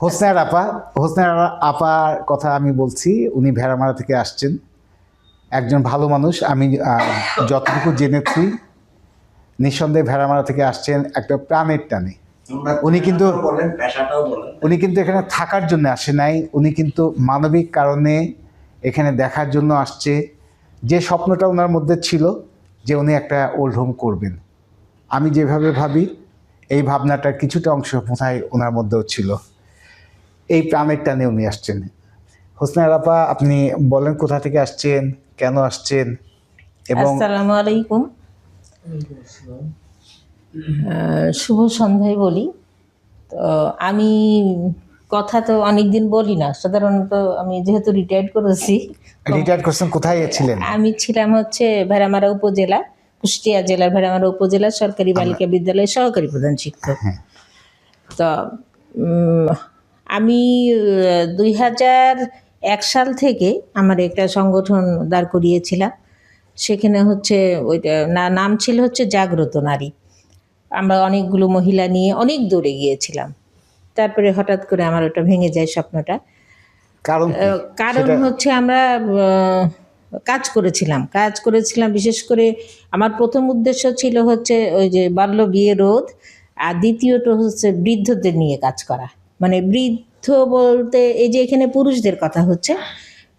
হোসনার আপার কথা আমি বলছি। উনি ভেড়ামারা থেকে আসছেন, একজন ভালো মানুষ। আমি যতটুকু জেনেছি নিঃসন্দেহে ভেড়ামারা থেকে আসছেন একটা প্রাণের টানে। উনি কিন্তু এখানে থাকার জন্য আসে নাই, উনি কিন্তু মানবিক কারণে এখানে দেখার জন্য আসছে। যে স্বপ্নটা ওনার মধ্যে ছিল যে উনি একটা ওল্ড হোম করবেন, আমি যেভাবে ভাবি এই ভাবনাটার কিছুটা অংশ বোধহয় ওনার মধ্যেও ছিল। এই প্রাণের টানে উনি আসছেন। হোসনার আপা, আপনি বলেন কোথা থেকে আসছেন, কেন আসছেন? এবং আসসালামু আলাইকুম, শুভ সন্ধ্যায় বলি। তো আমি কথা তো অনেকদিন বলি না, সাধারণত আমি যেহেতু রিটায়ার্ড করেছি। রিটায়ার করছেন, কোথায় ছিলেন? আমি ছিলাম হচ্ছে ভেড়ামারা উপজেলা, কুষ্টিয়া জেলার ভেড়ামারা উপজেলা সরকারি বালিকা বিদ্যালয়ের সহকারী প্রধান শিক্ষক। তো আমি 2001 সাল থেকে আমার একটা সংগঠন দাঁড় করিয়েছিলাম। সেখানে হচ্ছে ওইটা নাম ছিল হচ্ছে জাগ্রত নারী। আমরা অনেকগুলো মহিলা নিয়ে অনেক দূরে গিয়েছিলাম। তারপরে হঠাৎ করে আমার ওটা ভেঙে যায় স্বপ্নটা। কারণ হচ্ছে আমরা কাজ করেছিলাম বিশেষ করে আমার প্রথম উদ্দেশ্য ছিল হচ্ছে ওই যে বাল্য বিয়ে রোধ, আর দ্বিতীয়ত হচ্ছে বৃদ্ধদের নিয়ে কাজ করা। মানে বৃদ্ধ বলতে এই যে এখানে পুরুষদের কথা হচ্ছে,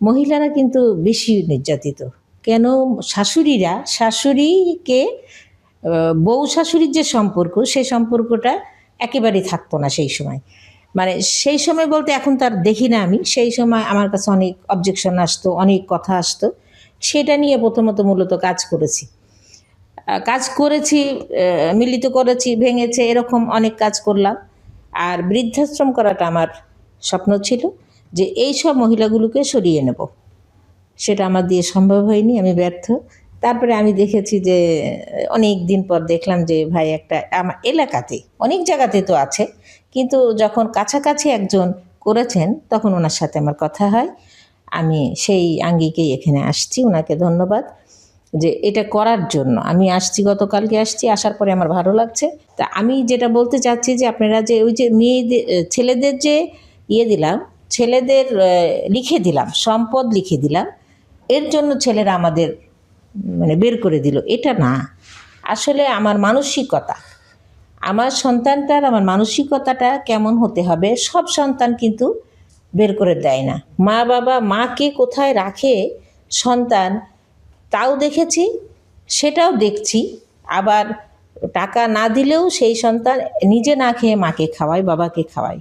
মহিলারা কিন্তু বেশি নির্যাতিত। কেন? শাশুড়িকে বউ শাশুড়ির যে সম্পর্ক, সেই সম্পর্কটা একেবারেই থাকতো না সেই সময়। মানে সেই সময় বলতে এখন তার দেখি না আমি, সেই সময় আমার কাছে অনেক অবজেকশন আসতো, অনেক কথা আসতো। সেটা নিয়ে প্রথমত মূলত কাজ করেছি, মিলিত করেছি, ভেঙেছে, এরকম অনেক কাজ করলাম। আর বৃদ্ধাশ্রম করাটা আমার স্বপ্ন ছিল, যে এই সব মহিলাগুলোকে সরিয়ে নেব। সেটা আমার দিয়ে সম্ভব হয়নি, আমি ব্যর্থ। তারপরে আমি দেখেছি যে অনেক দিন পর দেখলাম যে ভাই একটা আমার এলাকাতে, অনেক জায়গাতে তো আছে, কিন্তু যখন কাছাকাছি একজন করেছেন তখন ওনার সাথে আমার কথা হয়। আমি সেই আঙ্গিকেই এখানে আসছি। ওনাকে ধন্যবাদ যে এটা করার জন্য আমি আসছি। গতকালকে আসছি, আসার পরে আমার ভালো লাগছে। তা আমি যেটা বলতে চাচ্ছি যে আপনারা যে ওই যে মেয়েদের ছেলেদের যে ছেলেদের লিখে দিলাম, সম্পদ লিখে দিলাম, এর জন্য ছেলেরা আমাদের মানে বের করে দিল, এটা না। আসলে আমার মানসিকতাটা কেমন হতে হবে, সব সন্তান কিন্তু বের করে দেয় না। মা বাবা মাকে কোথায় রাখে সন্তান, তাও দেখেছি, সেটাও দেখছি। আবার টাকা না দিলেও সেই সন্তান নিজে না খেয়ে মাকে খাওয়ায়, বাবাকে খাওয়ায়।